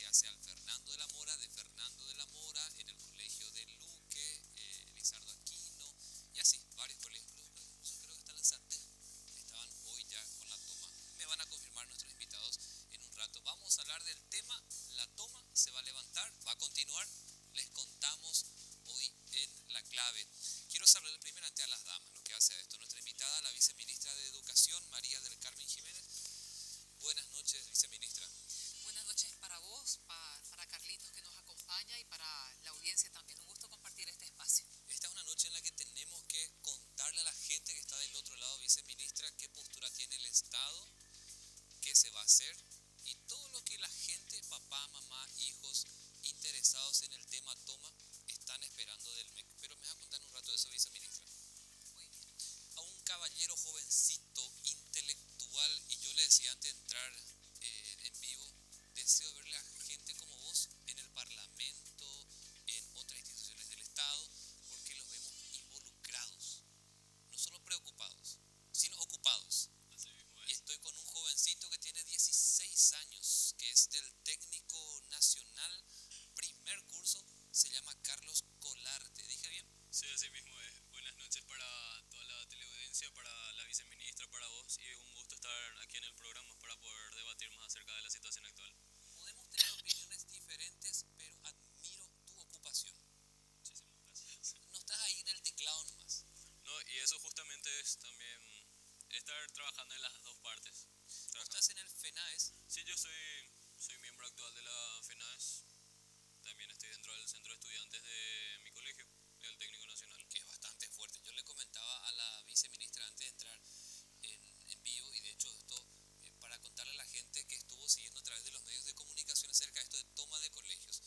hace al Fernando de la Mora, de Fernando de la Mora, en el colegio de Luque, Lizardo Aquino, y así, varios colegios, incluso creo que hasta en Santé, estaban hoy ya con la toma. Me van a confirmar nuestros invitados en un rato. Vamos a hablar del tema, la toma se va a levantar, va a continuar, les contamos hoy en La Clave. Quiero saludarle primeramente a las damas, lo que hace a esto. Nuestra invitada, la viceministra de Educación, María del Carmen Jiménez. Buenas noches, viceministra. Buenas noches para vos, para Carlitos que nos acompaña y para la audiencia también. Un gusto compartir este espacio. Esta es una noche en la que tenemos que contarle a la gente que está del otro lado, viceministra, qué postura tiene el Estado, qué se va a hacer y todo lo que la gente, papá, mamá, hijos interesados en el tema toma están esperando del MEC. Pero me va a contar un rato de eso, viceministra. Muy bien. A un caballero jovencito, intelectual, y yo le decía antes de entrar en vivo, deseo verle a gente como vos en el Parlamento, en otras instituciones del Estado, porque los vemos involucrados, no solo preocupados, sino ocupados. Así mismo Y es. estoy con un jovencito que tiene 16 años, que es del Técnico Nacional, primer curso, se llama Carlos Colarte. ¿Dije bien? Sí, así mismo es. Buenas noches para toda la teleaudiencia, para la viceministra, para vos, y un gusto estar aquí en el programa para poder debatir más acerca de la situación actual. Podemos tener opiniones diferentes, pero admiro tu ocupación. Muchísimas gracias. No estás ahí en el teclado nomás. No, y eso justamente es también estar trabajando en las dos partes. Vos estás en el FENAES. Sí, yo soy miembro actual de la FENAES. También estoy dentro del centro de estudiantes de mi colegio, el Técnico Nacional. Que es bastante fuerte. Yo le comentaba a la viceministra antes de entrar en vivo, y de hecho esto para contarle a la gente que estuvo siguiendo a través de los medios de comunicación acerca de esto de toma de colegios.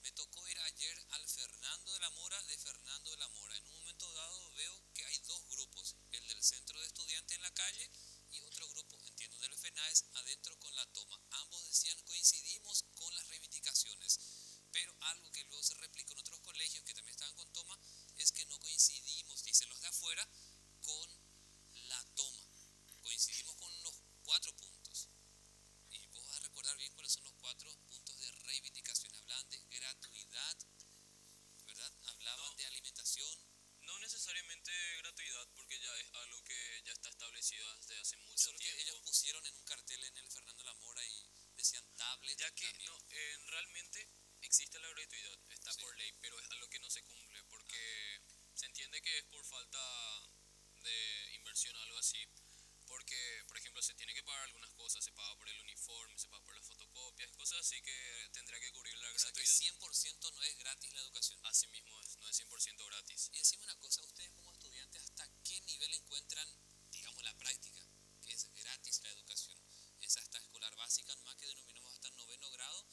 Me tocó ir ayer al Fernando de la Mora de Fernando de la Mora. En un momento dado veo que hay dos grupos, el del centro de estudiantes en la calle y otro grupo, entiendo, del FENAES adentro con la toma. Ambos decían coincidimos con las reivindicaciones, pero algo que luego se replicó en otros colegios que también estaban con toma es que no coincidimos, dicen los de afuera, con la toma. Coincidimos con los 4 puntos. Y vos vas a recordar bien cuáles son los 4 puntos de reivindicación. Hablaban de gratuidad, ¿verdad? Hablaban No. de alimentación. No necesariamente gratuidad, porque ya es algo que ya está establecido desde hace mucho Solo que tiempo. ellos pusieron en un cartel en el Fernando de la Mora y decían tablet. Ya que también. no, realmente existe la gratuidad, está Sí. por ley, pero es algo que no se cumple, porque se entiende que es por falta de inversión o algo así, porque, por ejemplo, se tiene que pagar algunas cosas, se paga por el uniforme, se paga por las fotocopias, cosas así que tendría que cubrir la O sea que gratuidad. 100% no es gratis la educación. Así mismo es, no es 100% gratis. Y decime una cosa, ustedes como estudiantes, ¿hasta qué nivel encuentran, digamos, la práctica, que es gratis la educación? ¿Es hasta escolar básica nomás que denominamos hasta el 9º grado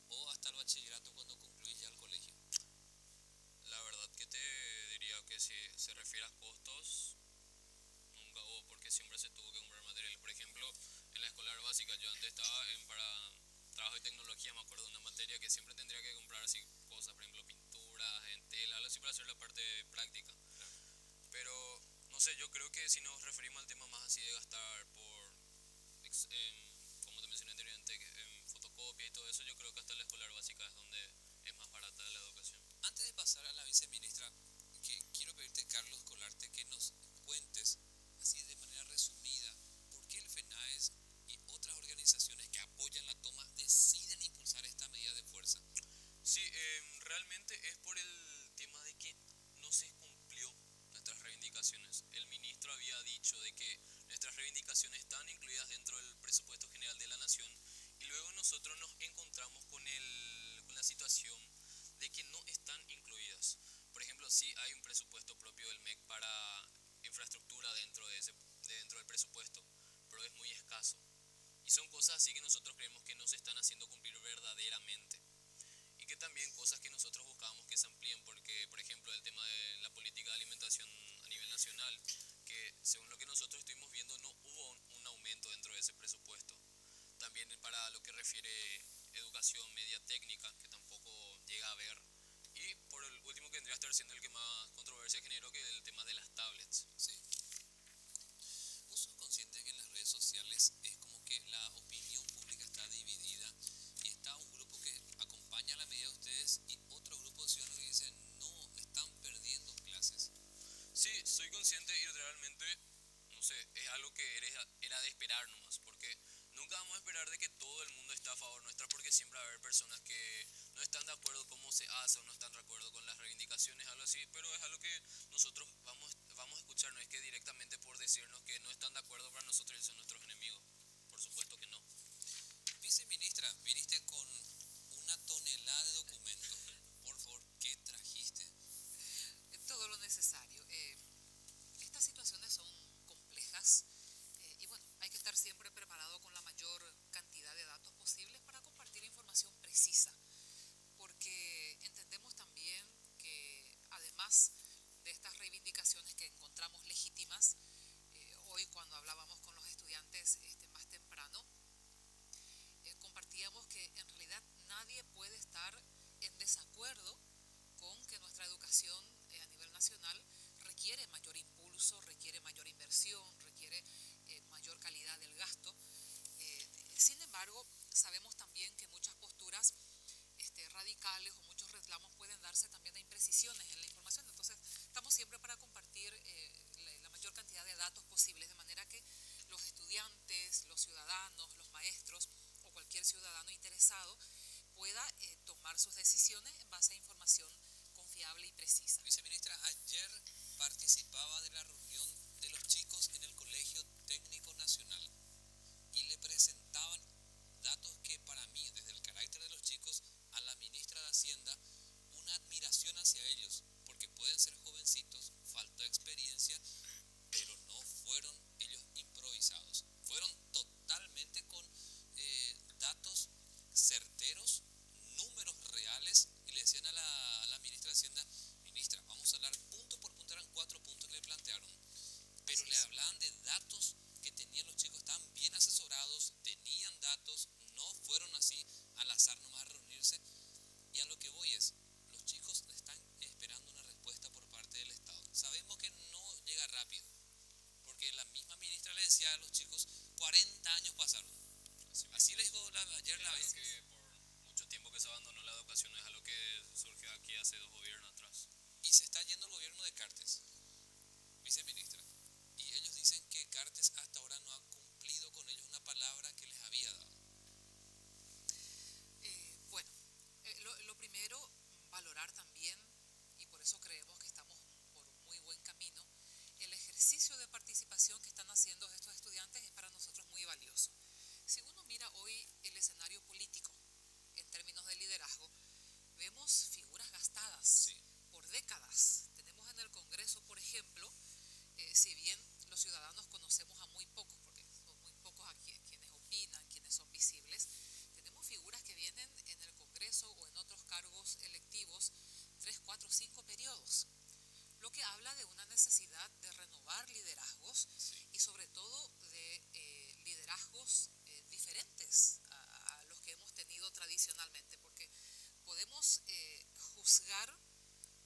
o hasta el bachillerato cuando concluís ya el colegio? La verdad que te diría que si se refiere a costos, nunca hubo, porque siempre se tuvo que comprar material. Por ejemplo, en la escolar básica, yo antes estaba para trabajo y tecnología, me acuerdo de una materia que siempre tendría que comprar así cosas, por ejemplo, pinturas en tela, algo así para hacer la parte práctica. Pero, no sé, yo creo que si nos referimos al tema más así de gastar por, como te mencioné anteriormente, en fotocopia y todo eso, yo creo que hasta la escolar básica es donde es más barata la educación. Antes de pasar a la viceministra, quiero pedirte, Carlos Colarte, que nos cuentes, así de manera resumida, por qué el FENAES y otras organizaciones que apoyan la toma deciden impulsar esta medida de fuerza. Sí, realmente es por el tema de que no se cumplió nuestras reivindicaciones. El ministro había dicho de que nuestras reivindicaciones están incluidas dentro del presupuesto general de la nación y luego nosotros nos encontramos con la situación de que no están incluidas. Por ejemplo, sí hay un presupuesto propio del MEC para infraestructura dentro del presupuesto, pero es muy escaso. Y son cosas así que nosotros creemos que no se están haciendo cumplir verdaderamente. Y que también cosas que nosotros buscábamos que se amplíen, porque, por ejemplo, el tema de la política de alimentación a nivel nacional, que según lo que nosotros estuvimos viendo no hubo un aumento dentro de ese presupuesto. También para lo que refiere educación media técnica, que tampoco llega a haber. Y por el último que vendría a estar siendo el que más controversia generó, que es el tema de las tablets. Sí. ¿Vos sos consciente que en las redes sociales es como que la opinión pública está dividida y está un grupo que ha traer de que todo el mundo está a favor nuestra, porque siempre va a haber personas que no están de acuerdo cómo se hace o no están de acuerdo con las reivindicaciones, algo así, pero es algo que nosotros vamos a escuchar, no es que directamente por decirnos que no están de acuerdo para nosotros ellos son nuestros enemigos, por supuesto que no. Viceministra, viniste con una tonelada de documentos. Por favor, ¿qué trajiste? Todo lo necesario. Estas situaciones son complejas y bueno, hay que estar siempre preparado con la mayor cantidad de datos posibles para compartir información precisa, porque entendemos también que además de estas reivindicaciones que encontramos legítimas, hoy cuando hablábamos con los estudiantes más temprano, compartíamos que en realidad nadie puede estar en desacuerdo con que nuestra educación a nivel nacional requiere mayor impulso, requiere mayor inversión, requiere mayor calidad del gasto. Sin embargo, sabemos también que muchas posturas radicales o muchos reclamos pueden darse también a imprecisiones en la información. Entonces, estamos siempre para compartir la mayor cantidad de datos posibles, de manera que los estudiantes, los ciudadanos, los maestros o cualquier ciudadano interesado pueda tomar sus decisiones en base a información confiable y precisa. Viceministra, ayer participaba de la reunión de los chicos en el Colegio Técnico Nacional y le presentaban datos que para mí, desde el carácter de los chicos, a la ministra de Hacienda, una admiración hacia ellos, porque pueden ser jovencitos, falta de experiencia, pero no fueron ellos improvisados, fueron totalmente con datos certeros, números reales, y le decían a la ministra de Hacienda, ministra, vamos a hablar punto por punto, eran 4 puntos que le plantearon, pero le hablaban de datos que tenían los chicos, estaban bien asesorados, tenían datos, no fueron así al azar nomás a reunirse, y a lo que voy es, los chicos están esperando una respuesta por parte del Estado. Sabemos que no llega rápido, porque la misma ministra le decía a los chicos, 40 años pasaron. Así le dijo ayer la vez. Que por mucho tiempo que se abandonó la educación es algo que surgió aquí hace 2 gobiernos atrás. Y se está yendo el gobierno de Cartes, viceministra. Y ellos dicen que Cartes hasta ahora no ha cumplido con ellos una palabra que les había dado. Bueno, lo primero, valorar también, y por eso creemos que estamos por un muy buen camino, el ejercicio de participación que están haciendo estos estudiantes es para nosotros muy valioso. Si uno mira hoy el escenario político en términos de liderazgo, vemos figuras gastadas Sí. por décadas. Tenemos en el Congreso, por ejemplo, si bien los ciudadanos conocemos a muy pocos, porque son muy pocos aquí quienes opinan, quienes son visibles, tenemos figuras que vienen en el Congreso o en otros cargos electivos 3, 4, 5 periodos, lo que habla de una necesidad de renovar liderazgos y sobre todo de liderazgos diferentes a los que hemos tenido tradicionalmente, porque podemos juzgar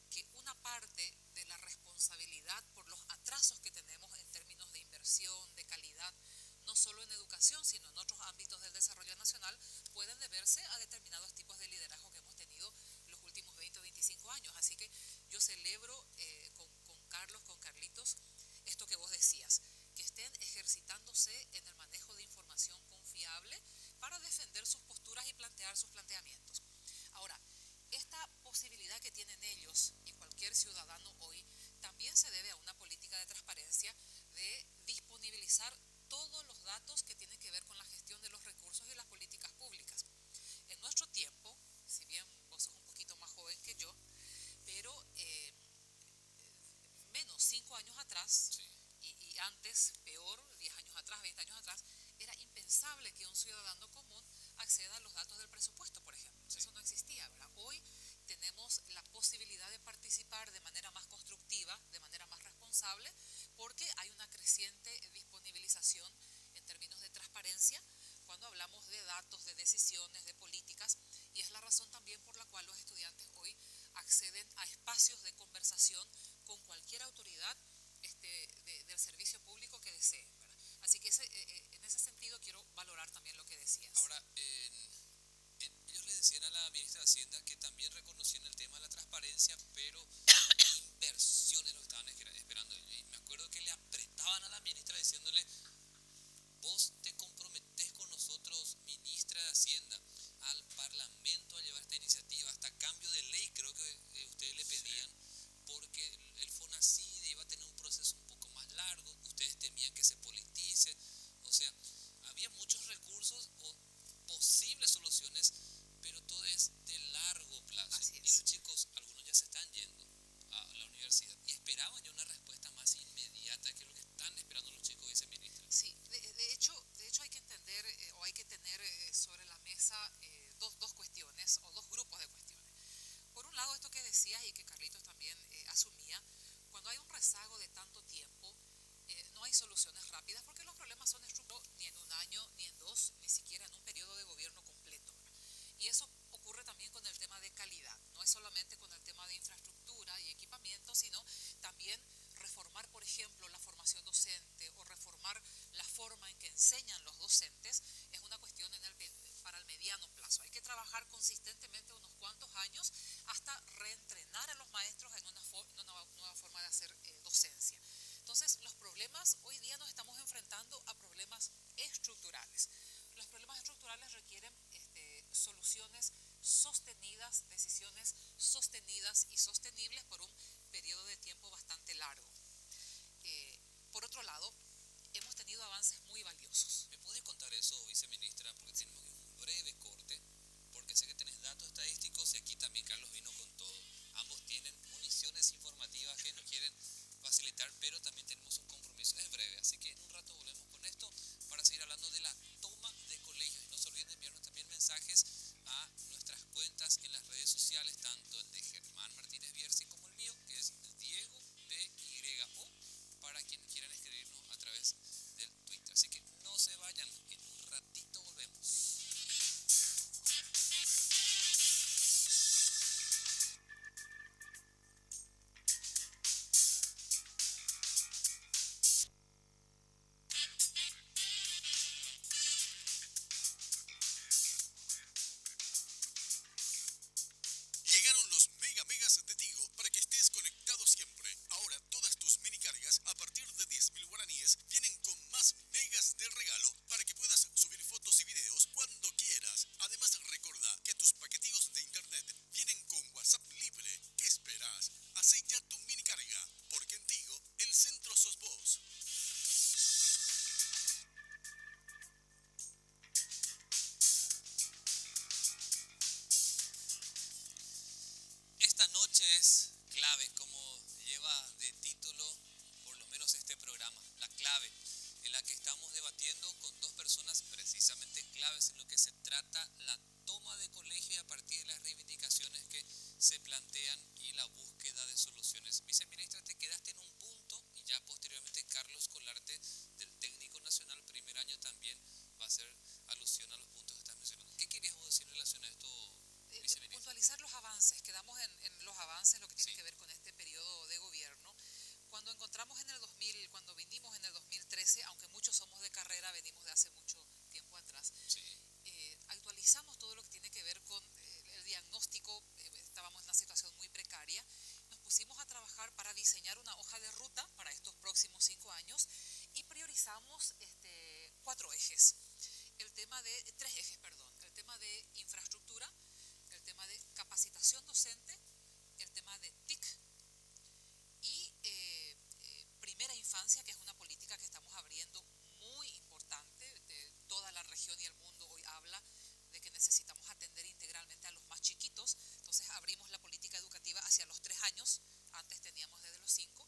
que una parte de la responsabilidad por los atrasos que tenemos en términos de inversión, de calidad, no solo en educación, sino en otros ámbitos del desarrollo nacional, pueden deberse a determinados tipos de liderazgo que hemos tenido los últimos 20 o 25 años. Así que yo celebro con Carlos, con Carlitos, esto que vos decías, que estén ejercitándose en el manejo de información confiable para defender sus posturas y plantear sus planteamientos. Ahora, esta posibilidad que tienen ellos y cualquier ciudadano hoy también se debe a una política de transparencia de disponibilizar todos los datos que tienen que ver con la gestión de los recursos y las políticas públicas. En nuestro tiempo, si bien vos sos un poquito más joven que yo, pero menos 5 años atrás, Sí. y antes, peor, 10 años atrás, 20 años atrás, era impensable que un ciudadano común acceda a los datos del presupuesto, por ejemplo. Sí. Eso no existía, ¿verdad? Hoy tenemos la posibilidad de participar de manera más constructiva, de manera más responsable, porque hay una creciente disponibilización en términos de transparencia cuando hablamos de datos, de decisiones, de políticas, y es la razón también por la cual los estudiantes hoy acceden a espacios de conversación con cualquier autoridad del servicio público que deseen, ¿verdad? Así que en ese sentido quiero valorar también lo que decías. Ahora, ellos le decían a la ministra de Hacienda que también reconocían el tema de la transparencia, pero inversiones lo que estaban esperando ellos. Y me acuerdo que le apretaban a la ministra diciéndole, vos te comprometés con nosotros, mesa dos cuestiones o dos grupos de cuestiones. Por un lado, esto que decías y que Carlitos también asumía, cuando hay un rezago de tanto tiempo, no hay soluciones rápidas porque los problemas son estructurales, ni en un año, ni en dos, ni siquiera en un periodo de gobierno completo, ¿verdad? Y eso ocurre también con el tema de calidad, no es solamente con el tema de infraestructura y equipamiento, sino también reformar, por ejemplo, la formación docente o reformar la forma en que enseñan los docentes es una cuestión para el mediano plazo. Hay que trabajar consistentemente unos cuantos años hasta reentrenar a los maestros en una nueva forma de hacer docencia. Entonces, los problemas, hoy día nos estamos enfrentando a problemas estructurales. Los problemas estructurales requieren soluciones sostenidas, decisiones sostenidas y sostenibles por un periodo de tiempo bastante largo. Por otro lado, hemos tenido avances muy valiosos. ¿Me puede contar eso, viceministra? Porque tenemos un breve corte, porque sé que tenés datos estadísticos y aquí también Carlos vino con todo. Ambos tienen municiones informativas que nos quieren facilitar, pero también tenemos un compromiso. Es breve, así que en un rato volvemos con esto para seguir hablando de la toma de colegios. Y no se olviden de enviarnos también mensajes a nuestras cuentas en las redes sociales, tanto el de Germán Martínez Bierzi como el mío, que es Diego PYO, para quienes quieran escribirnos a través del Twitter. Así que no se vayan, en un ratito volvemos. Llegaron los megas de Tigo para que estés conectado siempre. Ahora todas tus mini cargas a partir de 10.000 guaraníes vienen con más megas de regalo para que puedas subir fotos y videos cuando quieras. Además recordá que tus paquetillos de internet vienen con WhatsApp libre. ¿Qué esperas? Hacé ya tu mini carga, porque en Tigo el centro sos vos. Esta noche es clave, como lleva de título por lo menos este programa, la clave, en la que estamos debatiendo con dos personas precisamente claves en lo que se trata la toma de colegio y a partir de las reivindicaciones que se plantean y la búsqueda de soluciones. Viceministra, te quedaste en un punto y ya posteriormente Carlos Colarte, del Técnico Nacional, primer año, también va a hacer alusión a los puntos que estás mencionando. ¿Qué querías vos decir en relación a esto, viceministra? Puntualizar los avances, quedamos en los avances, lo que tiene Sí. que ver con este periodo de gobierno. Cuando encontramos en el 2000, cuando vinimos en el 2013, aunque muchos somos de carrera, venimos de hace mucho tiempo atrás, Sí. actualizamos todo lo que tiene que ver con el diagnóstico, estábamos en una situación muy precaria, nos pusimos a trabajar para diseñar una hoja de ruta para estos próximos 5 años y priorizamos 3 ejes, el tema de infraestructura, el tema de capacitación docente, el tema de TIC y primera infancia, que es una política que estamos abriendo muy importante. Toda la región y el mundo hoy habla de que necesitamos atender integralmente a los más chiquitos, entonces abrimos la política educativa hacia los 3 años, antes teníamos desde los 5,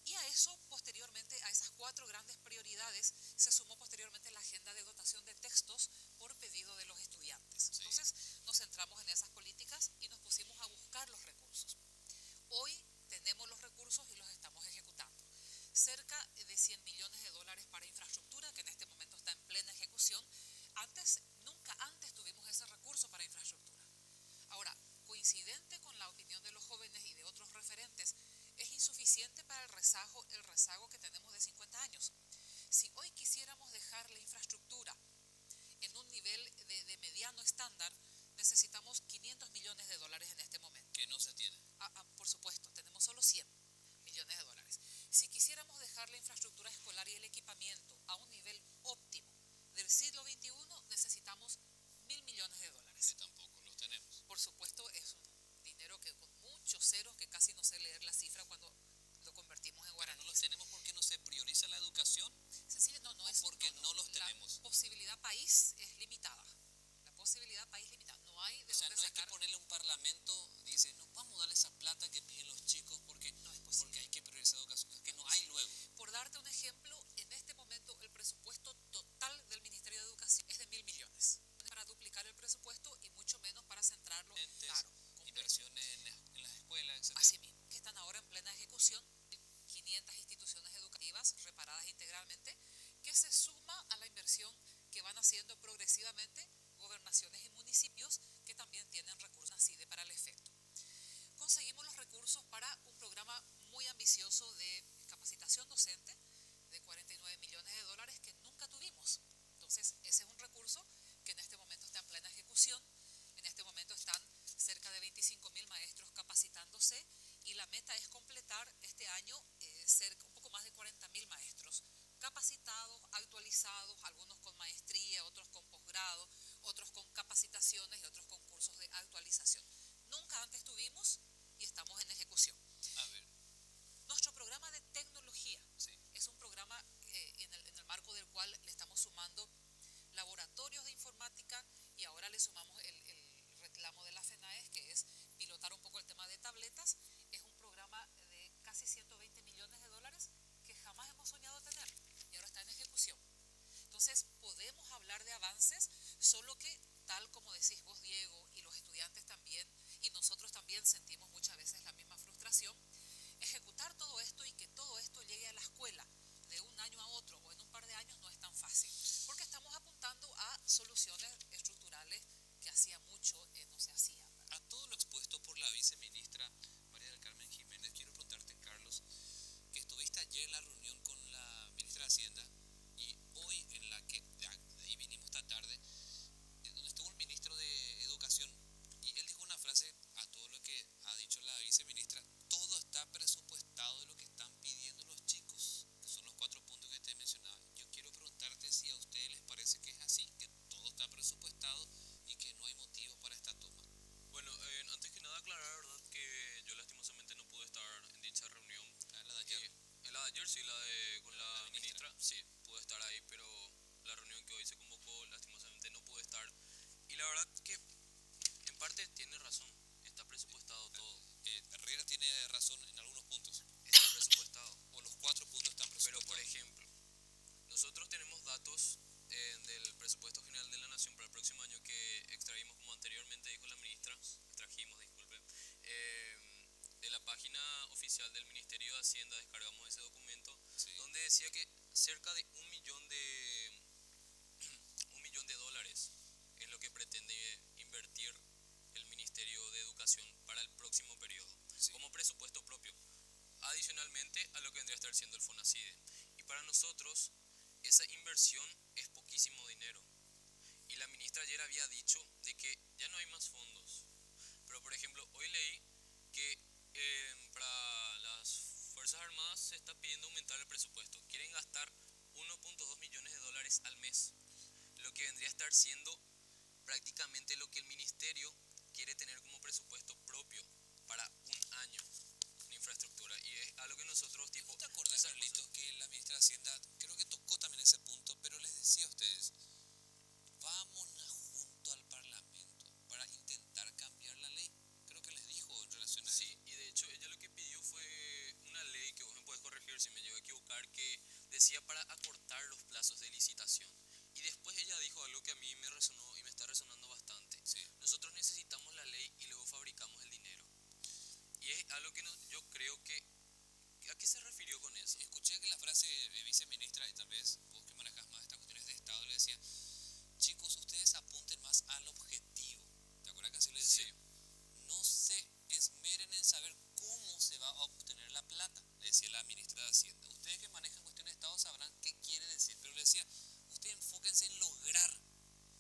y a eso posteriormente, a esas 4 grandes prioridades, se sumó posteriormente la agenda de dotación de textos por pedido de los estudiantes. Sí. Entonces nos centramos en esas políticas y nos pusimos a buscar los recursos. Hoy tenemos los recursos y los estamos ejecutando. Cerca de 100 millones de dólares para infraestructura, que en este momento está en plena ejecución. Nunca antes tuvimos ese recurso para infraestructura. Ahora, coincidente con la opinión de los jóvenes y de otros referentes, es insuficiente para el rezago que tenemos de 50 años. Si hoy quisiéramos dejar la infraestructura en un nivel de mediano estándar, necesitamos 500 millones de dólares en este momento. Que no se tiene. Por supuesto, tenemos solo 100 millones de dólares. Si quisiéramos dejar la infraestructura escolar y el equipamiento a un nivel óptimo del siglo XXI, necesitamos 1.000 millones de dólares. Que tampoco los tenemos. Por supuesto, es un dinero que con muchos ceros, que casi no sé leer la cifra cuando lo convertimos en Pero guaraní. no los tenemos porque no se prioriza la educación. Cecilia, no ¿O es porque no los tenemos? La posibilidad país es limitada. La posibilidad país limitada. No hay de O sea, dónde no hay que sacar. ponerle un parlamento, dice, no vamos a darle esa plata que piden los chicos porque, No es posible. porque hay que priorizar educación. Es que no hay luego. Por darte un ejemplo, en este momento el presupuesto total del Ministerio de Educación es de 1.000 millones. Para duplicar el presupuesto progresivamente gobernaciones y municipios que también tienen recursos NACIDE para el efecto. Conseguimos los recursos para un programa muy ambicioso de capacitación docente de 49 millones de dólares que nunca tuvimos. Entonces, ese es un recurso que en este momento está en plena ejecución. En este momento están cerca de 25.000 maestros capacitándose y la meta es completar este año un poco más de 40.000 maestros capacitados, actualizados, algunos con maestría, otros con posgrado, otros con capacitaciones y otros con cursos de actualización. Nunca antes tuvimos y estamos en ejecución. A ver, Nuestro programa de tecnología sí. es un programa en el marco del cual le estamos sumando laboratorios de informática y ahora le sumamos el reclamo de la FENAES, que es pilotar un poco el tema de tabletas. Es un programa de casi 120 millones de dólares que jamás hemos soñado tener y ahora está en ejecución. Entonces podemos hablar de avances, solo que tal como decís vos, Diego, y los estudiantes también, y nosotros también sentimos muchas veces la misma frustración, ejecutar todo esto y que todo esto llegue a la escuela de un año a otro o en un par de años no es tan fácil, porque estamos apuntando a soluciones estructurales que hacía mucho no se hacían. A todo lo expuesto por la viceministra María del Carmen Jiménez, quiero preguntarte, Carlos, que estuviste ayer en la reunión con la ministra de Hacienda y hoy en la que, de ahí vinimos esta tarde, donde estuvo el ministro de Educación y él dijo una frase a todo lo que ha dicho la viceministra: todo está presupuestado de lo que están pidiendo los chicos, que son los 4 puntos que te mencionaba. Yo quiero preguntarte si a ustedes les parece que es así, que todo está presupuestado y que no hay motivo para esta toma. Bueno, antes que nada aclarar, ¿verdad?, que yo lastimosamente no pude estar en dicha reunión. La de ayer. En la de ayer sí, con la la ministra, sí, pude estar ahí, pero la reunión que hoy se convocó, lastimosamente no pude estar. Y la verdad que en parte tiene razón, está presupuestado todo, Herrera tiene razón en algunos puntos, está presupuestado. o los 4 puntos están Pero presupuestados. por ejemplo, nosotros tenemos datos del presupuesto general de la Nación para el próximo año que extraímos, como anteriormente dijo la ministra, extrajimos, disculpen, de la página oficial del Ministerio de Hacienda. Descargamos ese documento, Sí. donde decía que cerca de un millón de dólares es lo que pretende invertir el Ministerio de Educación para el próximo periodo, Sí. como presupuesto propio, adicionalmente a lo que vendría a estar siendo el FONACIDE. Y para nosotros esa inversión es poquísimo dinero. Y la ministra ayer había dicho de que ya no hay más fondos. Pero por ejemplo, hoy leí que para las Fuerzas Armadas se está pidiendo aumentar el presupuesto. Quieren gastar 1.2 millones de dólares al mes, lo que vendría a estar siendo prácticamente lo que el ministerio quiere tener como presupuesto propio para un año en infraestructura. Y es algo que nosotros, tipo... ¿No te acordás, Carlitos, que la ministra de Hacienda creo que tocó también ese punto, pero les decía a ustedes, vamos junto al Parlamento para intentar cambiar la ley? Creo que les dijo en relación a Sí, eso. y de hecho ella lo que pidió fue una ley, que vos me podés corregir si me llego a equivocar, que decía para acortar los plazos de licitación. Y después ella dijo algo que a mí me resonó y me está resonando bastante. Sí. Nosotros necesitamos la ley y luego fabricamos el dinero. Y es algo que yo creo que... ¿A qué se refirió con eso? Escuché que la frase de viceministra, y tal vez vos que manejas más estas cuestiones de Estado, le decía, chicos, ustedes apunten más al objetivo. ¿Te acuerdas que así le decía? Sí. No se esmeren en saber cómo se va a obtener la plata, le decía la ministra de Hacienda. Ustedes que manejan cuestiones de Estado sabrán qué quiere decir, pero le decía, ustedes enfóquense en lograr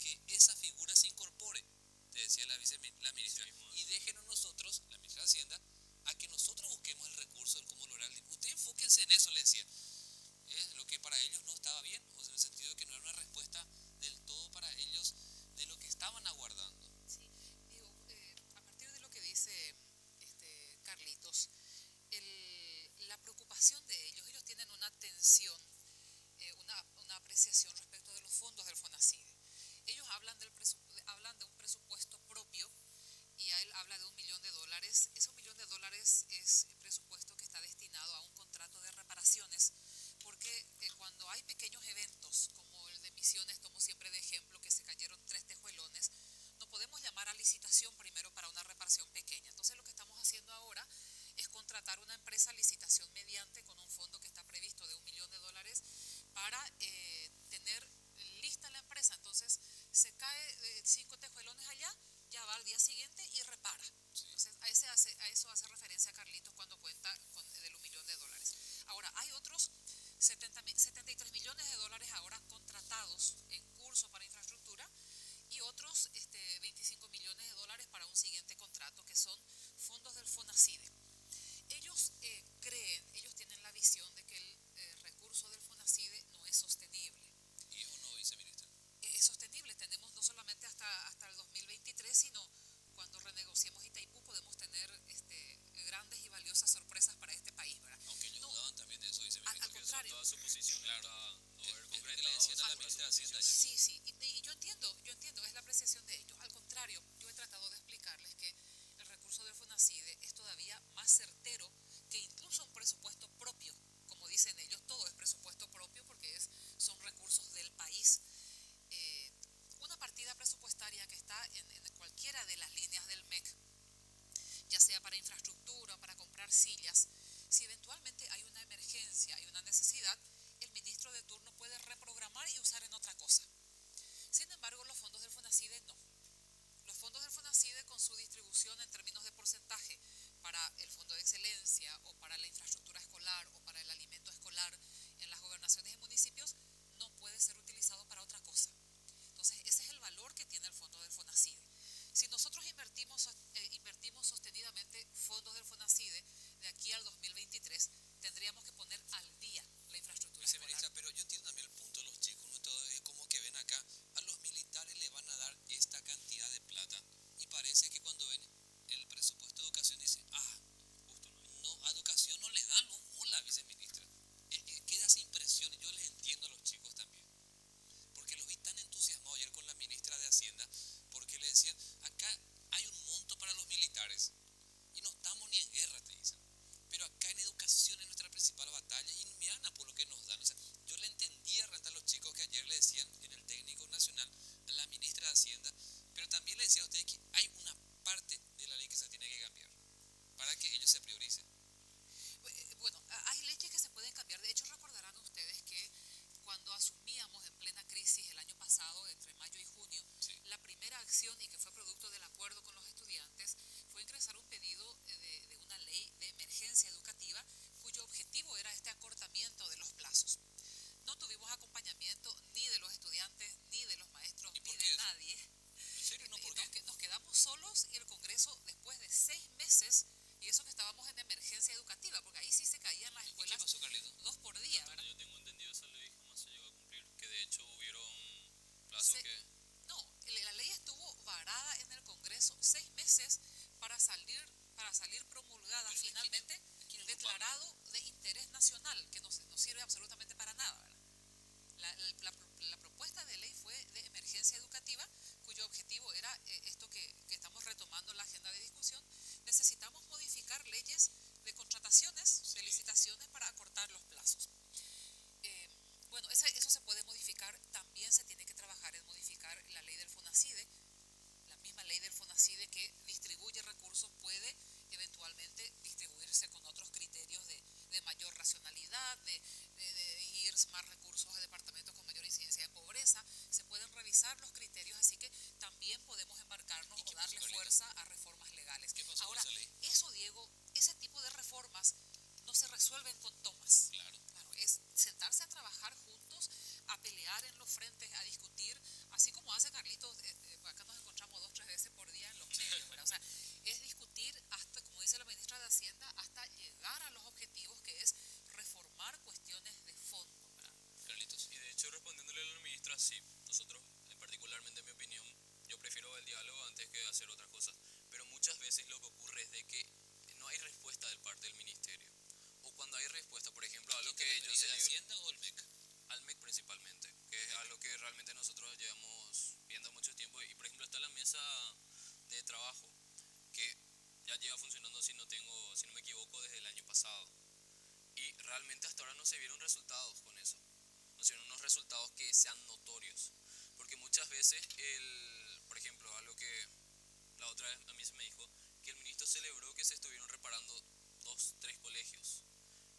que esa figura se incorpore, te decía la ministra, Sí, y déjenos nosotros, la ministra de Hacienda, a que nosotros busquemos el recurso de cómo lograr el... Ustedes enfóquense en eso, le decía. Es lo que para ellos no estaba bien, o sea, en el sentido de que no era una respuesta del todo para ellos de lo que estaban aguardando. Sí, digo, a partir de lo que dice Carlitos, la preocupación de ellos tienen una atención, una apreciación respecto de los fondos del FONACIDE. Ellos hablan de un presupuesto propio y él habla de $1 millón. Ese $1 millón es el presupuesto que está destinado a un contrato de reparaciones, porque cuando hay pequeños eventos como el de Misiones, tomo siempre de ejemplo que se cayeron 3 tejuelones, no podemos llamar a licitación primero para una reparación pequeña. Entonces lo que estamos haciendo ahora es contratar una empresa a licitación mediante con un fondo que está previsto de $1 millón para tener lista la empresa. Entonces sino cuando renegociemos Itaipú podemos tener grandes y valiosas sorpresas para este país, ¿verdad? Aunque ellos No, dudaban también de eso, viceministro. al contrario. Toda su posición Claro. era no haber Es lo que le concretado. decían a la sobre ministra de su Hacienda posición. ayer. Sí, y yo entiendo, es la apreciación de ellos. Al contrario, yo he tratado de explicarles que el recurso del FONACIDE es todavía más certero que incluso un presupuesto propio. Como dicen ellos, todo es presupuesto propio porque son recursos del país. Una partida presupuestaria que está en cualquiera de las líneas del MEC, ya sea para infraestructura, para comprar sillas, si eventualmente hay una emergencia, hay una necesidad, el ministro de turno puede reprogramar y usar en otra cosa. Sin embargo, los fondos del FONACIDE no. Los fondos del FONACIDE, con su distribución en términos de porcentaje para el Fondo de Excelencia o para la infraestructura escolar o para el alimento escolar en las gobernaciones y municipios, no puede ser utilizado para otra cosa. Entonces, ese es el valor que tiene el fondo del FONACIDE. Si nosotros invertimos sostenidamente fondos del FONACIDE de aquí al 2023, tendríamos que poner al día la infraestructura Viceministra, escolar. pero yo entiendo también el punto de los chicos, ¿no? Todo es como que ven acá, a los militares le van a dar esta cantidad de plata y parece que cuando ven el presupuesto de educación dicen, Justo no hay. no, a educación no le dan un bola, viceministra. Queda esa impresión y yo les entiendo a los chicos también, porque los vi tan entusiasmados ayer con la ministra de Hacienda, porque le decían, acá hay un monto para los militares y no estamos ni en guerra, te dicen, pero acá en educación es nuestra principal batalla y miran a por lo que nos dan. O sea, yo le entendía realmente a los chicos que ayer le decían en el técnico nacional a la ministra de Hacienda, pero también le decía a ustedes que hay una parte de la ley que se tiene que cambiar para que ellos se prioricen. Bueno, hay leyes que se pueden cambiar. De hecho, recordarán ustedes que cuando asumíamos en plena crisis el año pasado, entre mayo y junio, Sí. la primera acción, y que fue producto del acuerdo con los estudiantes, fue ingresar un pedido de una ley de emergencia educativa cuyo objetivo era este acortamiento de los plazos. No tuvimos acompañamiento ni de los estudiantes, ni de los maestros, ¿Y ni por de qué eso? nadie. ¿En serio? ¿No? ¿Por qué? Nos quedamos solos y el Congreso, después de 6 meses, y eso que estábamos en emergencia educativa, porque ahí sí se caían las ¿Y qué escuelas pasó, Carlito? 2 por día, Hasta ¿verdad? donde yo tengo entendido, esa ley jamás se llegó a cumplir. Que de hecho hubieron plazos Se- que. No, la ley estuvo varada en el Congreso 6 meses para salir promulgada Pero, finalmente, ¿quién es declarado de interés nacional, que no sirve absolutamente para nada, ¿verdad? La propuesta de ley fue de emergencia educativa, cuyo objetivo era esto que estamos retomando en la agenda de discusión. Necesitamos modificar leyes de contrataciones, de licitaciones para acortar los plazos. Bueno, eso se puede modificar. También se tiene que trabajar en modificar la ley del FONACIDE. La misma ley del FONACIDE que distribuye recursos puede eventualmente distribuirse con otros criterios de mayor racionalidad, de ir más recursos a departamentos con mayor incidencia de pobreza. Se pueden revisar los criterios, así que también podemos embarcarnos ¿Y qué o darle pasó, Carlito? fuerza a reformas legales. ¿Qué pasó Ahora, con esa ley? eso, Diego, ese tipo de reformas no se resuelven con tomas. Claro. Claro, es sentarse a trabajar juntos, a pelear en los frentes, a discutir, así como hace Carlitos. Acá nos encontramos 2 o 3 veces por día en los medios, ¿verdad? O sea, es discutir hasta, como dice la ministra de Hacienda, hasta llegar a los objetivos, que es reformar cuestiones de fondo, ¿verdad? Carlitos. Y de hecho, respondiéndole a la ministra, sí, nosotros, particularmente en mi opinión, yo prefiero el diálogo antes que hacer otra cosa. Pero muchas veces lo que ocurre es de que no hay respuesta de parte del ministerio. O cuando hay respuesta, por ejemplo, a lo ¿Quién te que yo referís, sé de Hacienda o el MEC? al MEC principalmente, que es algo que realmente nosotros llevamos viendo mucho tiempo. Y por ejemplo está la mesa de trabajo, que ya lleva funcionando, si no me equivoco, desde el año pasado. Y realmente hasta ahora no se vieron resultados con eso. No se vieron unos resultados que sean notorios. Porque muchas veces, por ejemplo, algo que la otra vez a mí se me dijo, que el ministro celebró que se estuvieron reparando 2, 3 colegios.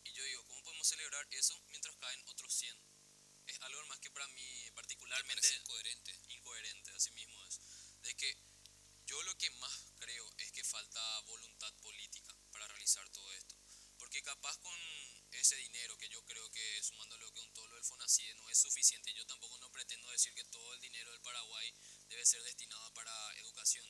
Y yo digo, ¿cómo podemos celebrar eso mientras caen otros 100? Es algo más que para mí particularmente Parece incoherente. incoherente, así mismo es. De que yo lo que más creo es que falta voluntad política para realizar todo esto. Porque capaz con ese dinero, que yo creo que sumándolo con todo lo del FONACIDE no es suficiente, yo tampoco no pretendo decir que todo el dinero del Paraguay debe ser destinado para educación,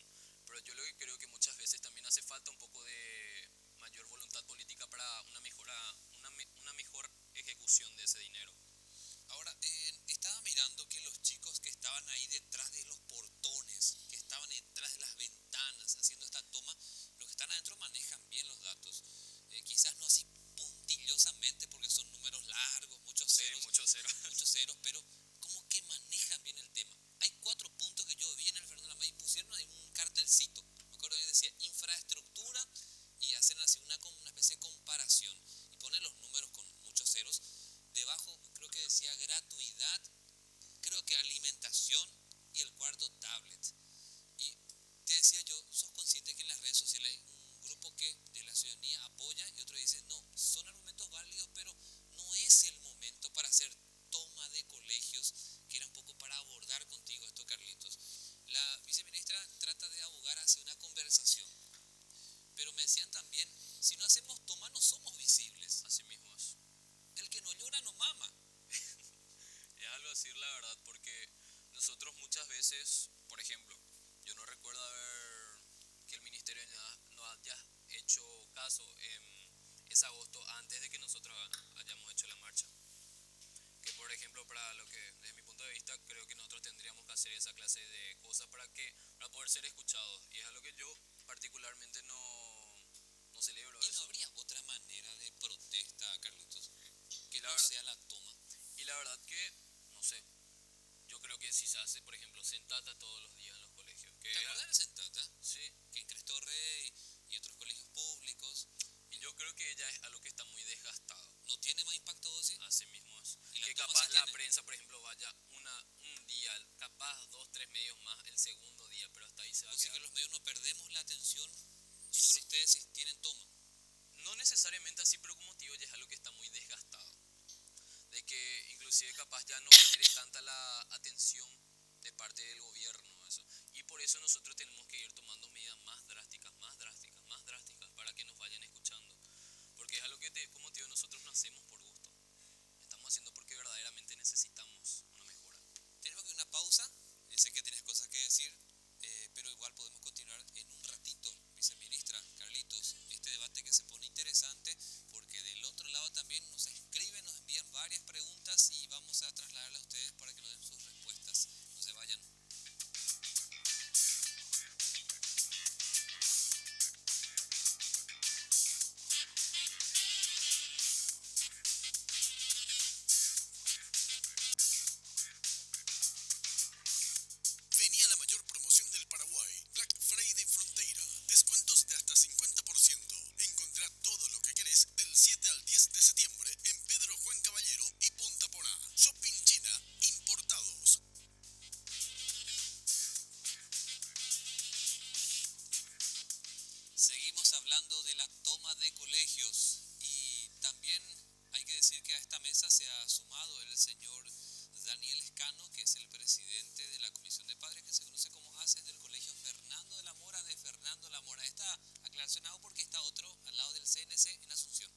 pero yo lo que creo que muchas veces también hace falta un poco de mayor voluntad política para una mejor ejecución de ese dinero. Ahora, estaba mirando que los chicos que estaban ahí detrás de los portones, que estaban detrás de las veces, por ejemplo, yo no recuerdo haber que el ministerio no haya hecho caso en ese agosto antes de que nosotros hayamos hecho la marcha. Que por ejemplo, para lo que desde mi punto de vista creo que nosotros tendríamos que hacer esa clase de cosas para poder ser escuchados, y es algo que yo particularmente no celebro ¿Y no eso. habría otra manera de protesta, Carlitos, que Y la no verdad- sea la toma? Y la verdad que, no sé, yo creo que si se hace, por ejemplo, sentata todos los días en los colegios, que ¿Te acuerdas de Sentata? sí, Que en Cristo Rey y otros colegios públicos y yo creo que ya es algo que está muy desgastado. no tiene más impacto, ¿vos decís? Así mismo es. Y la Que toma capaz sí la tiene. prensa, por ejemplo, vaya un día, capaz 2, 3 medios más el segundo día, pero hasta ahí se va a O sea quedar. que los medios no perdemos la atención Y sobre sí. ustedes si tienen toma. No necesariamente así, pero como te digo, ya es algo que está muy desgastado. De que inclusive capaz ya no genere tanta la atención de parte del gobierno, eso. Y por eso nosotros tenemos que ir tomando medidas más drásticas, más drásticas, más drásticas, para que nos vayan escuchando. Porque es algo que, como te digo, nosotros no hacemos por gusto. Estamos haciendo porque verdaderamente necesitamos una mejora. Tenemos que ir a una pausa. Sé que tienes cosas que decir, pero igual podemos continuar en un ratito, viceministra Carlitos. Este debate que se pone interesante porque del otro lado también nos escriben, nos envían varias preguntas y vamos a trasladarlas a ustedes para que nos den sus respuestas. No se vayan. Venía la mayor promoción del Paraguay, Black Friday Fronteira. Descuentos de hasta 50%. Encontrá todo lo que querés del 7 al 10 de septiembre en Pedro Juan Caballero y Punta Porá. Shopping China, importados. Seguimos hablando de la toma de colegios y también hay que decir que a esta mesa se ha sumado el señor Daniel Escano, que es el presidente de la Comisión de Padres, que se conoce como ACES del Colegio Fernando de la Mora de Fernando la Mora. Esta aclaración hago porque está otro al lado del CNC en Asunción.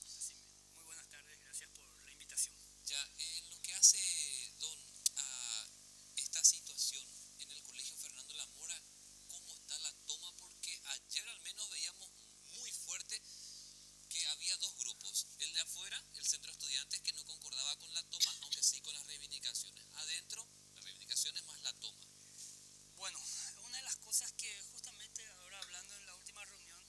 Así mismo. Muy buenas tardes, gracias por la invitación. Ya, en lo que hace, Don, a esta situación en el Colegio Fernando la Mora, ¿cómo está la toma? Porque ayer al menos veíamos muy fuerte que había dos grupos. El de afuera, el centro de estudiantes, que no concordaba con la toma, aunque sí con las reivindicaciones. Adentro, las reivindicaciones más la toma. Bueno, una de las cosas que justamente ahora hablando en la última reunión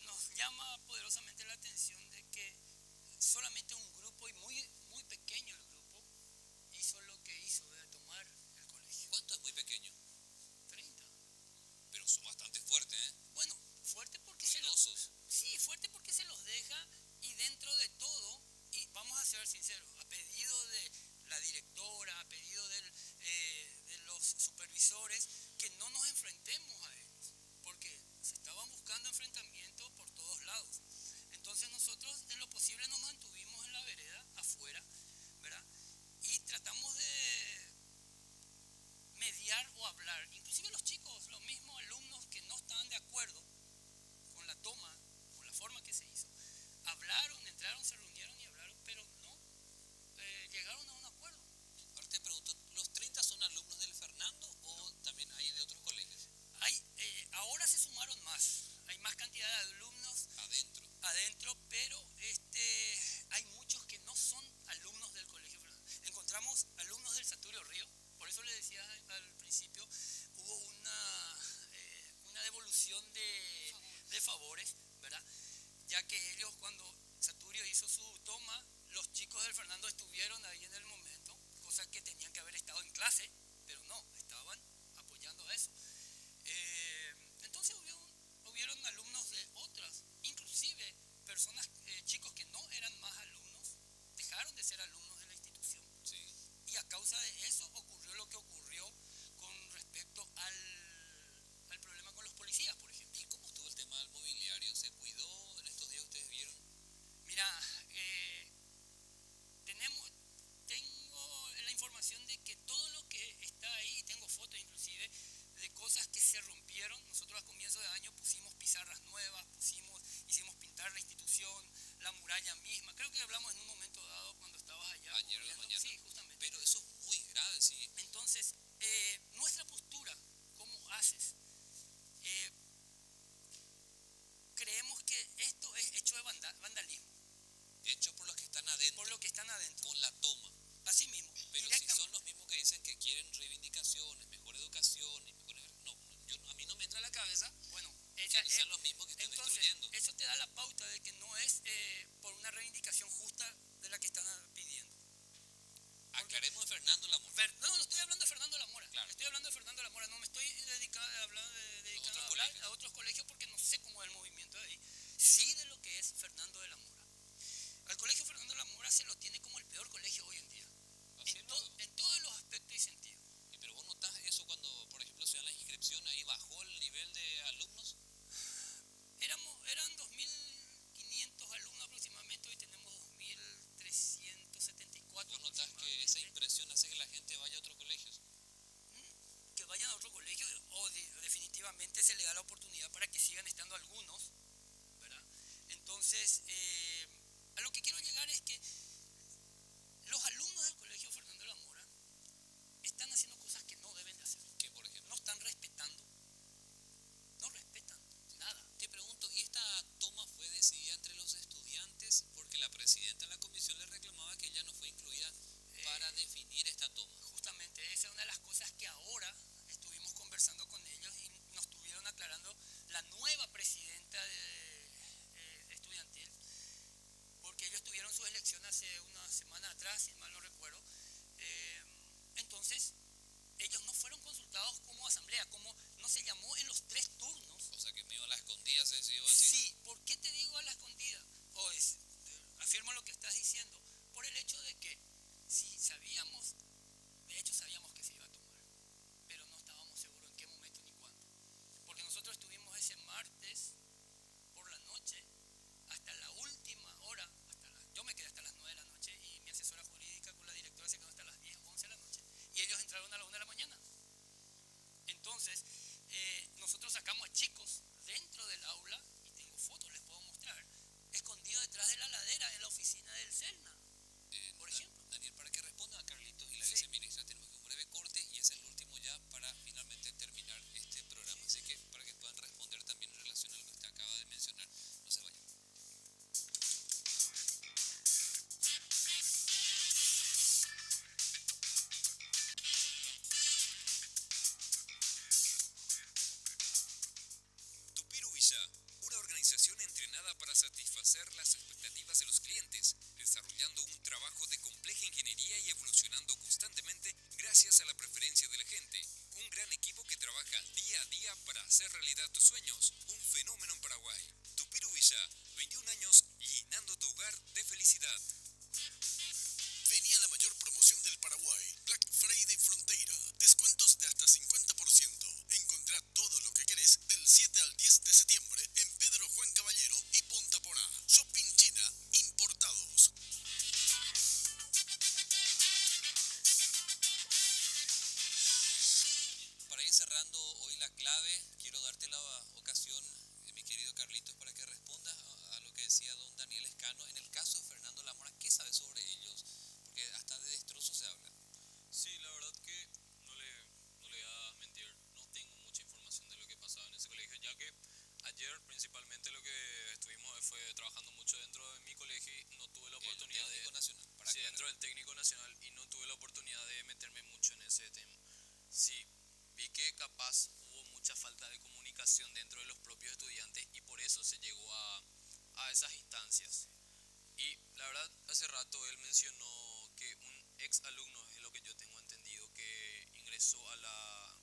nos llama poderosamente la atención de que solamente un grupo, y muy pequeño el grupo, hizo lo que hizo de tomar el colegio. ¿Cuánto es muy pequeño? 30. Pero son bastante fuertes, ¿eh? Bueno, fuerte porque se los... Ruidosos. Sí, fuerte porque se los deja, y dentro de todo, y vamos a ser sinceros, a pedido de la directora, a pedido de los supervisores, que no nos enfrentemos a ellos, porque se estaban buscando enfrentamientos por todos lados. Entonces nosotros en lo posible nos mantuvimos en la vereda, afuera, ¿verdad? Y tratamos de mediar o hablar, inclusive los chicos, los mismos alumnos que no estaban de acuerdo con la toma, con la forma que se hizo, hablaron, entraron, se reunieron y hablaron, pero no llegaron a un acuerdo. Ahora te pregunto, ¿los 30 son alumnos del Fernando o también hay de otros colegios? Ahora se sumaron más, hay más cantidad de alumnos Adentro. pero hay muchos que no son alumnos del Colegio Fernando. Encontramos alumnos del Saturio Río, por eso le decía al principio, hubo una devolución de favores, ¿verdad? Ya que ellos, cuando Saturio hizo su toma, los chicos del Fernando estuvieron ahí en el momento, cosa que tenían que haber estado en clase, pero no, estaban apoyando a eso. Entonces hubieron alumnos de otras, inclusive personas, chicos que no eran más alumnos, dejaron de ser alumnos de la institución. Sí. Y a causa de eso ocurrió lo que ocurrió con respecto al problema con los policías, por ejemplo. ¿Y cómo estuvo el tema del mobiliario? ¿Se cuidó en estos días? ¿Ustedes vieron? Mira, tengo la información de que todo lo que está ahí, tengo fotos inclusive, de cosas que se rompieron. Nosotros a comienzos de año pusimos pizarras nuevas, hicimos pintar la institución, la muralla misma. Creo que hablamos en un momento dado cuando estabas allá. Ayer en la mañana. Sí, justamente. Pero eso es muy grave, Sí. Entonces, nuestra postura como ACES, creemos que esto es hecho de vandalismo, Hecho por los que están adentro, por lo que están adentro. con la toma. Así mismo, Pero si directamente. son los mismos que dicen que quieren reivindicaciones, mejor educación y mejor... No, a mí no me entra a la cabeza Bueno, que ella, sean los mismos que están entonces, destruyendo. eso te da la pauta de que no es por una reivindicación justa de la que están pidiendo. Aclaremos de Fernando Lamora. No estoy hablando de Fernando Lamora. Claro. Estoy hablando de Fernando Lamora. No me estoy dedicando a hablar colegios. a otros colegios porque no sé cómo es el movimiento de ahí. Sí de lo que es Fernando de la Mora. Al colegio Fernando de la Mora se lo tiene como el peor colegio hoy en día. Así En, luego. en todos los aspectos y sentidos. Pero vos notás eso cuando, por ejemplo, se dan las inscripciones, ahí bajó el nivel de alumnos. Eran 2.500 alumnos aproximadamente, hoy tenemos 2.374. Vos notás que esa impresión hace que la gente vaya a otros colegios. Que vayan a otro colegio o definitivamente se le da la oportunidad para que sigan estando algunos, ¿verdad? Entonces, a lo que quiero llegar es que los alumnos del colegio Fernando de la Mora están haciendo cosas que no deben de hacer. Que, por ejemplo, No están respetando, no respetan nada. te pregunto, ¿y esta toma fue decidida entre los estudiantes? Porque la presidenta de la comisión le reclamaba que ella no fue incluida para definir esta toma. Justamente esa es una de las cosas que ahora estuvimos conversando con ellos y nos estuvieron aclarando la nueva presidenta estudiantil, porque ellos tuvieron su elección hace una semana atrás, si mal no recuerdo. Entonces, ellos no fueron consultados como asamblea, como no se llamó en los 3 turnos. O sea, que medio a la escondida se decidió decir. Sí, ¿por qué te digo a la escondida? Afirmo lo que estás diciendo, por el hecho de que si sabíamos, de hecho sabíamos que se iba a tomar, pero no estábamos seguros en qué momento ni cuándo. Porque nosotros estuvimos ese martes por la noche hasta la última hora, yo me quedé hasta las 9 de la noche y mi asesora jurídica con la directora se quedó hasta las 10 o 11 de la noche y ellos entraron a la 1 de la mañana. Entonces, nosotros sacamos a chicos dentro del aula, y tengo fotos, les puedo mostrar, escondidos detrás de la ladera en la oficina del CELNA, por ejemplo. Daniel, para que responda a Carlitos y la Sí. viceministra, tenemos que un breve corte y es el último ya para finalmente terminar este programa. Así que para que puedan responder también en relación a lo que usted acaba de mencionar, no se vayan. Tupiru Villa, una organización entrenada para satisfacer las expectativas de los clientes, desarrollando un trabajo de compleja ingeniería y evolucionando constantemente gracias a la preferencia de la gente. Un gran equipo que trabaja día a día para hacer realidad tus sueños. Un fenómeno en Paraguay. Tupiru Villa, 21 años llenando tu hogar de felicidad. Venía la mayor promoción del Paraguay, Black Friday Fronteira. Descuentos de hasta 50%. Encontrá todo lo que querés del 7 al 10 de septiembre en Pedro Juan Caballero y Punta Porá. Shopping China, importados. Para ir cerrando hoy la clave, quiero darte la ocasión, mi querido Carlitos, para que respondas a lo que decía don Daniel Escano. En el caso de Fernando Lamora, ¿qué sabes sobre ellos? Porque hasta de destrozos se habla. Sí, la verdad que no le voy a mentir, no tengo mucha información de lo que pasaba en ese colegio, ya que ayer principalmente lo que estuvimos fue trabajando mucho dentro de mi colegio y no tuve la oportunidad El técnico nacional, para sí, aclarar. dentro del técnico nacional y no tuve la oportunidad de meterme mucho en ese tema. Sí, vi que capaz hubo mucha falta de comunicación dentro de los propios estudiantes y por eso se llegó a esas instancias. Y la verdad, hace rato él mencionó que un ex alumno, es lo que yo tengo entendido, que ingresó a la,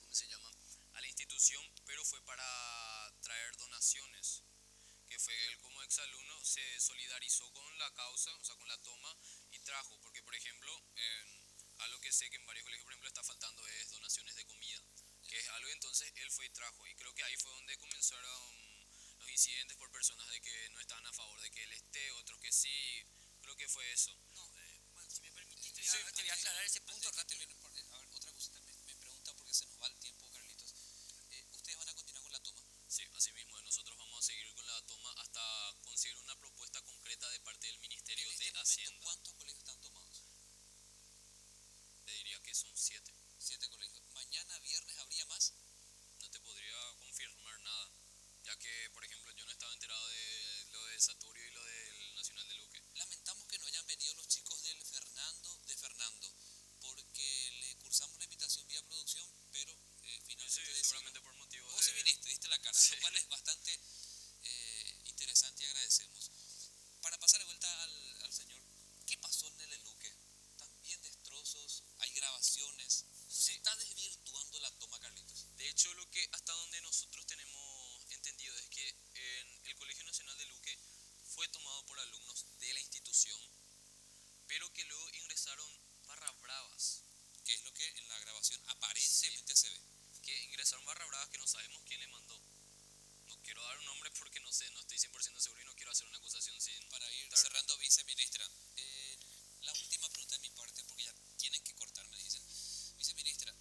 ¿cómo se llama?, a la institución, pero fue para traer donaciones, que fue él como ex alumno se solidarizó con la causa, o sea, con la toma y trajo, porque por ejemplo, algo que sé que en varios colegios, por ejemplo, está faltando es donaciones de comida, que es algo, entonces él fue y trajo, y creo que ahí fue donde comenzaron los incidentes por personas de que no estaban a favor de que él esté, otros que sí, creo que fue eso. No, bueno, si me permitís, te Sí, voy a aclarar ese punto antes de rápido. terminar, a ver, otra cosita, me pregunta porque se nos va el tiempo, Carlitos. ¿Ustedes van a continuar con la toma? Sí, así mismo, nosotros vamos a seguir con la toma hasta conseguir una propuesta concreta de parte del Ministerio En este de momento, Hacienda. ¿cuántos colegios están tomados? Te diría 7 colegios. Mañana viernes habría más. No te podría confirmar nada, ya que, por ejemplo, yo no estaba enterado de lo de Saturio y lo del Nacional de Luque. Lamentamos que no hayan venido los chicos Fernando, porque le cursamos la invitación vía producción, pero Sí, finalmente seguramente por motivos vos sí de... viniste, diste la cara, Sí. lo cual es bastante interesante y agradecemos. Para pasar de vuelta al señor, ¿qué pasó en el Luque? También destrozos, hay grabaciones, se está desvirtuando la toma, Carlitos. De hecho, lo que hasta donde nosotros tenemos entendido es que en el Colegio Nacional de Luque fue tomado por alumnos de la institución, pero que luego ingresaron barra bravas, Que es lo que en la grabación aparentemente se ve. que ingresaron barra bravas que no sabemos quién le mandó. No quiero dar un nombre porque no sé, no estoy 100% seguro y no quiero hacer una acusación sin... Para ir dar- cerrando, viceministra, la última pregunta de mi parte, porque ya tienen que cortar, me dicen. Viceministra,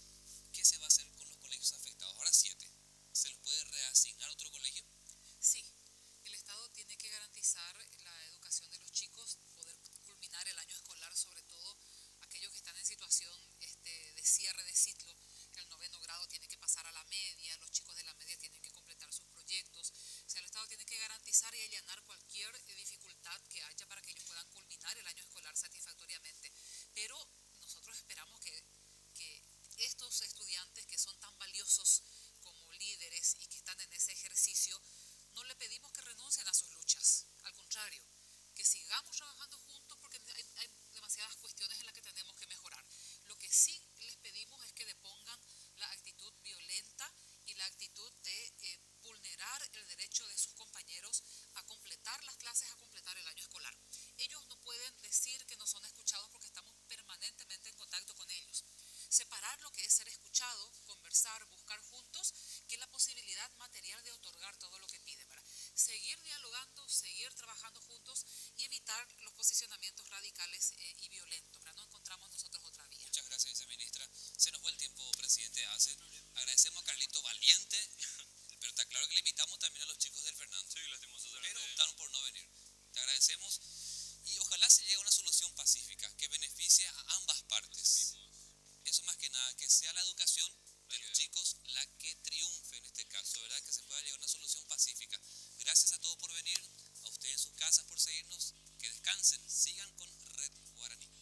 ¿qué se va a hacer con los colegios afectados? Ahora 7. ¿Se los puede reasignar a otro colegio? Sí, el Estado tiene que garantizar la educación de los chicos, poder culminar el año escolar, sobre todo aquellos que están en situación de cierre de ciclo, que el 9º grado tiene que pasar a la media, los chicos de la media tienen que completar sus proyectos. O sea, el Estado tiene que garantizar y allanar cualquier dificultad que haya para que ellos puedan culminar el año escolar satisfactoriamente. Pero nosotros esperamos que estos estudiantes que son tan valiosos como líderes y que están en ese ejercicio, no le pedimos que renuncien a sus luchas, al contrario, que sigamos trabajando juntos porque hay demasiadas cuestiones en las que tenemos que mejorar. Lo que sí les pedimos es que depongan la actitud violenta y la actitud de vulnerar el derecho de sus compañeros a completar las clases, a completar el año escolar. Ellos no pueden decir que no son escuchados porque estamos permanentemente en contacto con ellos. Separar lo que es ser escuchado, conversar, buscar juntos, que es la posibilidad material de otorgar todo lo que piden, ¿verdad? Seguir dialogando, seguir trabajando juntos y evitar los posicionamientos radicales y violentos, ¿verdad? No encontramos nosotros otra vía. Muchas gracias, viceministra. Se nos fue el tiempo, presidente ACE. Agradecemos a Carlito Valiente, pero está claro que le invitamos también a los chicos del Fernando. Sí, lastimosamente. Pero optaron por no venir. Te agradecemos y ojalá se llegue a una solución pacífica que beneficie a ambas partes. Eso más que nada, que sea la educación de los chicos la que triunfe en este caso, ¿verdad? Que se pueda llegar a una solución pacífica. Gracias a todos por venir, a ustedes en sus casas por seguirnos, que descansen, sigan con Red Guaraní.